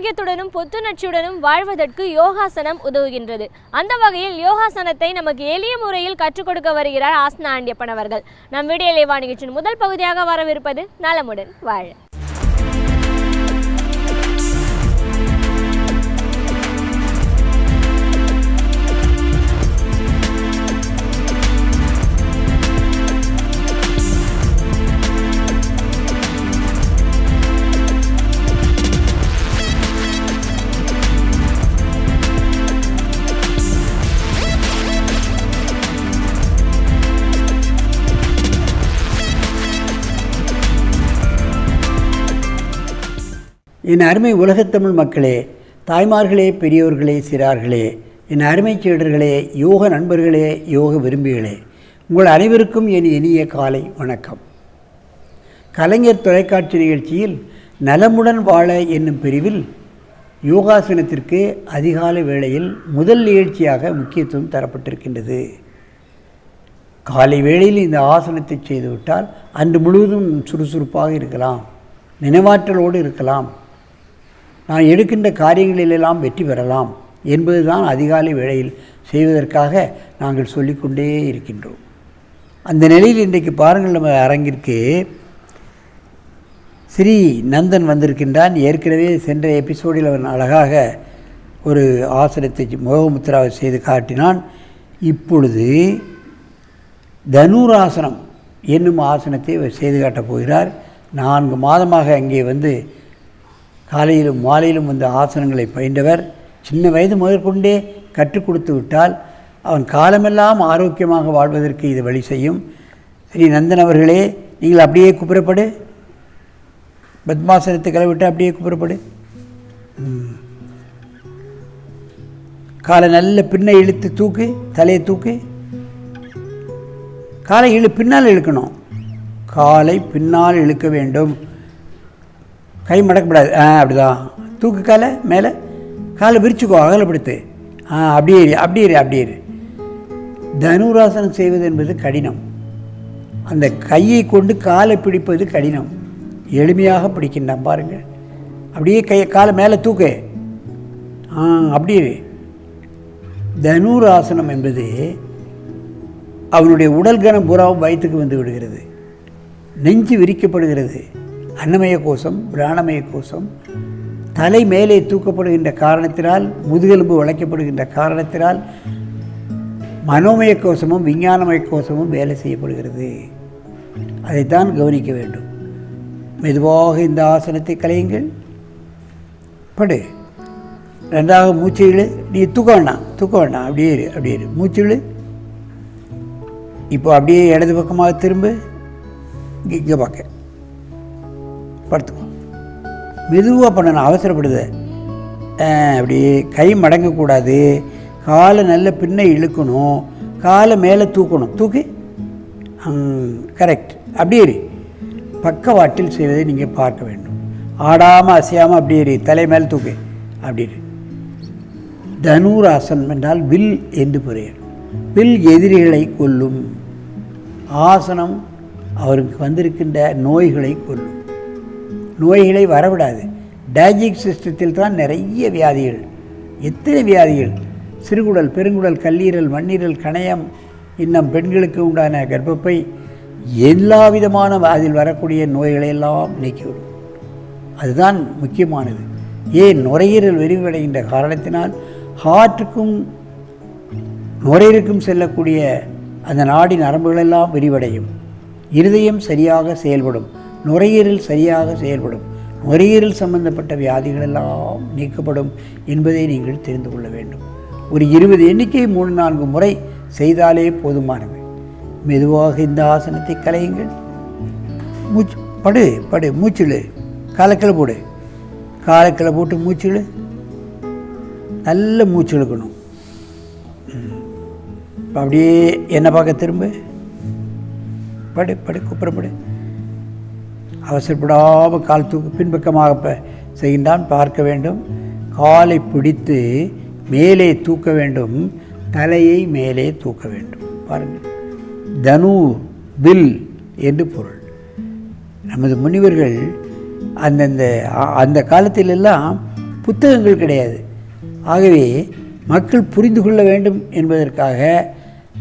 ஆரோக்கியத்துடனும் புத்துணர்ச்சியுடனும் வாழ்வதற்கு யோகாசனம் உதவுகின்றது. அந்த வகையில் யோகாசனத்தை நமக்கு எளிய முறையில் கற்றுக் கொடுக்க வருகிறார் ஆசனா ஆண்டியப்பன் அவர்கள். நம் வீடியோலை நிகழ்ச்சியின் முதல் பகுதியாக வரவிருப்பது நலமுடன் வாழ. என் அருமை உலகத்தமிழ் மக்களே, தாய்மார்களே, பெரியோர்களே, சிறார்களே, என் அருமை சீடர்களே, யோக நண்பர்களே, யோக விரும்பிகளே, உங்கள் அனைவருக்கும் என் இனிய காலை வணக்கம். கலைஞர் தொலைக்காட்சி நிகழ்ச்சியில் நலமுடன் வாழ என்னும் பிரிவில் யோகாசனத்திற்கு அதிகாலை வேளையில் முதல் நிகழ்ச்சியாக முக்கியத்துவம் தரப்பட்டிருக்கின்றது. காலை வேளையில் இந்த ஆசனத்தை செய்துவிட்டால் அன்று முழுவதும் சுறுசுறுப்பாக இருக்கலாம், நினைவாற்றலோடு இருக்கலாம், நான் எடுக்கின்ற காரியங்களிலெல்லாம் வெற்றி பெறலாம் என்பதுதான் அதிகாலை வேளையில் செய்வதற்காக நாங்கள் சொல்லிக்கொண்டே இருக்கின்றோம். அந்த நிலையில் இன்றைக்கு பாருங்கள், நம்ம அரங்கிற்கு ஸ்ரீ நந்தன் வந்திருக்கின்றான். ஏற்கனவே சென்ற எபிசோடில் அவன் அழகாக ஒரு ஆசனத்தை மோகமுத்ராவை செய்து காட்டினான். இப்பொழுது தனுராசனம் என்னும் ஆசனத்தை செய்து காட்டப் போகிறார். 4 மாதமாக அங்கே வந்து காலையிலும் மாலையிலும் வந்து ஆசனங்களை பயின்றவர். சின்ன வயது முதற்கொண்டே கற்றுக் கொடுத்து விட்டால் அவன் காலமெல்லாம் ஆரோக்கியமாக வாழ்வதற்கு இது வழி செய்யும். ஸ்ரீ நந்தன் அவர்களே, நீங்கள் அப்படியே குப்புறப்படு, பத்மாசனத்தை கிளவிட்டு அப்படியே குப்புறப்படு. காலை நல்ல பின்னை இழுத்து தூக்கு, தலையை தூக்கு. காலை பின்னால் இழுக்கணும், காலை பின்னால் இழுக்க வேண்டும். கை மடக்கப்படாது. அப்படிதான் தூக்கு, காலை மேலே, காலை விரிச்சுக்கோ, அகலப்படுத்து. அப்படியே தனுராசனம் செய்வது என்பது கடினம். அந்த கையை கொண்டு காலை பிடிப்பது கடினம். எளிமையாக பிடிக்கின்றான் பாருங்கள். அப்படியே காலை மேலே தூக்கு. அப்படியே தனுராசனம் என்பது அவனுடைய உடல் கனம் புறாவும் வயிற்றுக்கு வந்து விடுகிறது. நெஞ்சு விரிக்கப்படுகிறது. அன்னமய கோஷம், பிராணமய கோஷம் தலை மேலே தூக்கப்படுகின்ற காரணத்தினால், முதுகெலும்பு வளைக்கப்படுகின்ற காரணத்தினால் மனோமய கோஷமும் விஞ்ஞானமய கோஷமும் வேலை செய்யப்படுகிறது. அதைத்தான் கவனிக்க வேண்டும். மெதுவாக இந்த ஆசனத்தை கலையுங்கள். படு, ரெண்டாக மூச்சு இழு. நீ தூக்க வேண்டாம். அப்படியே மூச்சு இழு. இப்போ அப்படியே இடது பக்கமாக திரும்ப, இங்கே பார்க்க படுத்துக்கோ. மெதுவாக பண்ணணும், அவசரப்படுது. அப்படியே கை மடங்கக்கூடாது. காலை நல்ல பின்ன இழுக்கணும், காலை மேலே தூக்கணும். தூக்கி கரெக்ட். அப்படியே பக்கவாட்டில் செய்வதை நீங்கள் பார்க்க வேண்டும். ஆடாமல் அசையாமல் அப்படியே தலை மேலே தூக்கு. அப்படியே தனுராசனம் என்றால் வில் என்று பெயர். வில் எதிரிகளை கொல்லும் ஆசனம். அவருக்கு வந்திருக்கின்ற நோய்களை கொல்லும், நோய்களை வரவிடாது. டைஜஸ்டிவ் சிஸ்டத்தில் தான் நிறைய வியாதிகள், எத்தனை வியாதிகள், சிறுகுடல், பெருங்குடல், கல்லீரல், மண்ணீரல், கணையம், இன்னும் பெண்களுக்கு உண்டான கர்ப்பப்பை, எல்லா விதமான அதில் வரக்கூடிய நோய்களையெல்லாம் நீக்கிவிடும். அதுதான் முக்கியமானது. ஏன் நுரையீரல் விரிவடைகின்ற காரணத்தினால் ஹார்ட்டுக்கும் நுரையீரலுக்கும் செல்லக்கூடிய அந்த நாடி நரம்புகளெல்லாம் விரிவடையும். இருதயம் சரியாக செயல்படும், நுரையீரல் சரியாக செயல்படும், நுரையீரல் சம்பந்தப்பட்ட வியாதிகளெல்லாம் நீக்கப்படும் என்பதை நீங்கள் தெரிந்து கொள்ள வேண்டும். ஒரு 20 எண்ணிக்கை 3-4 முறை செய்தாலே போதுமானது. மெதுவாக இந்த ஆசனத்தை கலையுங்கள். படு, மூச்சிழு. காலக்கிழ போடு, காலக்கிழ போட்டு மூச்சிழு. நல்ல மூச்சு இழுக்கணும். அப்படியே என்ன பார்க்க திரும்ப, படு, குப்புறப்படு. அவசரப்படாமல் கால் தூக்கு பின்பக்கமாக செய்கின்றான். பார்க்க வேண்டும். காலை பிடித்து மேலே தூக்க வேண்டும், தலையை மேலே தூக்க வேண்டும். பாருங்கள், தனு வில் என்று பொருள். நமது முனிவர்கள் அந்த காலத்திலெல்லாம் புத்தகங்கள் கிடையாது. ஆகவே மக்கள் புரிந்து கொள்ள வேண்டும் என்பதற்காக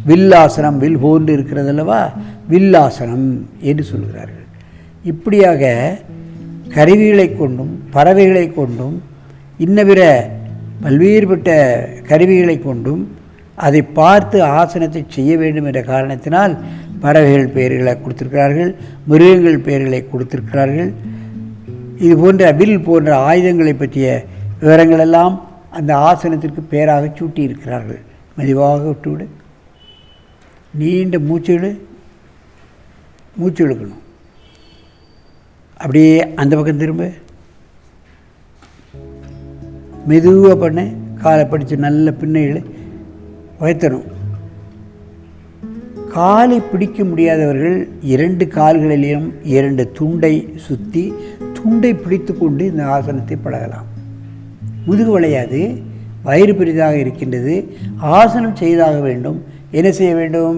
வில்லாசனம், வில் போன்று இருக்கிறது அல்லவா, வில்லாசனம் என்று சொல்கிறார்கள். இப்படியாக கருவிகளை கொண்டும் பறவைகளை கொண்டும் இன்னபிற பல்வேறுபட்ட கருவிகளை கொண்டும் அதை பார்த்து ஆசனத்தை செய்ய வேண்டும் என்ற காரணத்தினால் பறவைகள் பெயர்களை கொடுத்திருக்கிறார்கள், மிருகங்கள் பெயர்களை கொடுத்திருக்கிறார்கள். இது போன்ற வில் போன்ற ஆயுதங்களை பற்றிய விவரங்களெல்லாம் அந்த ஆசனத்திற்கு பெயராக சூட்டி இருக்கிறார்கள். மெதுவாக விட்டுவிடு, நீண்ட மூச்சு இழுக்கணும். அப்படியே அந்த பக்கம் திரும்ப, மெதுவாக பண்ண, காலை படித்து நல்ல பின்னையில் உயர்த்தணும். காலை பிடிக்க முடியாதவர்கள் 2 கால்களிலும் 2 துண்டை சுற்றி துண்டை பிடித்து கொண்டு இந்த ஆசனத்தை பழகலாம். முதுகு வளையாது, வயிறு பெரிதாக இருக்கின்றது, ஆசனம் செய்தாக வேண்டும். என்ன செய்ய வேண்டும்?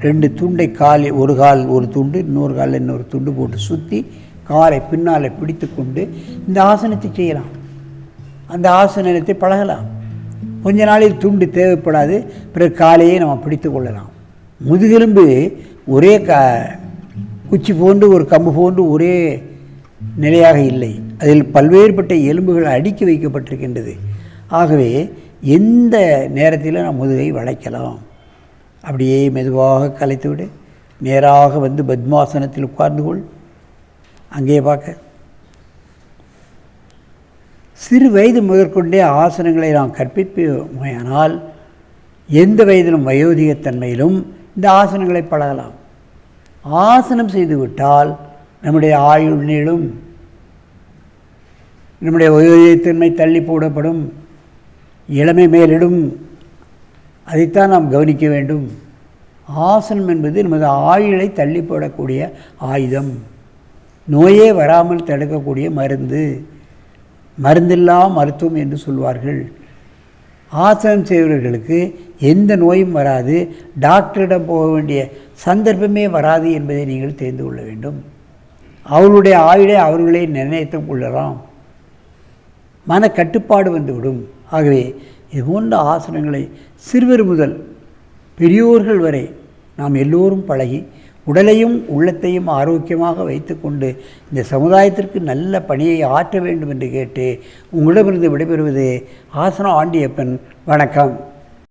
2 துண்டை காலில், ஒரு கால் ஒரு துண்டு, இன்னொரு காலில் இன்னொரு துண்டு போட்டு சுற்றி காலை பின்னால் பிடித்து கொண்டு இந்த ஆசனத்தை செய்யலாம். அந்த ஆசனத்தை பழகலாம். கொஞ்ச நாளில் துண்டு தேவைப்படாது, பிறகு காலையே நம்ம பிடித்து கொள்ளலாம். முதுகெலும்பு ஒரே குச்சி போன்று ஒரு கம்பு போன்று ஒரே நிலையாக இல்லை, அதில் பல்வேறுபட்ட எலும்புகள் அடுக்கி வைக்கப்பட்டிருக்கின்றது. ஆகவே எந்த நேரத்திலும் நாம் முதுகை வளைக்கலாம். அப்படியே மெதுவாக கலைத்துவிடு, நேராக வந்து பத்மாசனத்தில் உட்கார்ந்து கொள். அங்கே பார்க்க, சிறு வயது முதற்கொண்டே ஆசனங்களை நாம் கற்பிப்போமானால் எந்த வயதிலும் வயோதிகத்தன்மையிலும் இந்த ஆசனங்களை பழகலாம். ஆசனம் செய்துவிட்டால் நம்முடைய ஆயுள் நீளும், நம்முடைய வயோதிகத்தன்மை தள்ளி போடப்படும், இளமை மேலிடும். அதைத்தான் நாம் கவனிக்க வேண்டும். ஆசனம் என்பது நமது ஆயுளை தள்ளி போடக்கூடிய ஆயுதம், நோயே வராமல் தடுக்கக்கூடிய மருந்து, மருந்தில்லா மருத்துவம் என்று சொல்வார்கள். ஆசனம் செய்வர்களுக்கு எந்த நோயும் வராது, டாக்டரிடம் போக வேண்டிய சந்தர்ப்பமே வராது என்பதை நீங்கள் தெரிந்து கொள்ள வேண்டும். அவர்களுடைய ஆயுளை அவர்களே நிர்ணயித்துக் கொள்ளலாம், மனக்கட்டுப்பாடு வந்துவிடும். ஆகவே இது போன்ற ஆசனங்களை சிறுவர் முதல் பெரியோர்கள் வரை நாம் எல்லோரும் பழகி உடலையும் உள்ளத்தையும் ஆரோக்கியமாக வைத்துக்கொண்டு இந்த சமுதாயத்திற்கு நல்ல பணியை ஆற்ற வேண்டும் என்று கேட்டு உங்களிடமிருந்து விடைபெறுவது ஆசனம் ஆண்டியப்பன். வணக்கம்.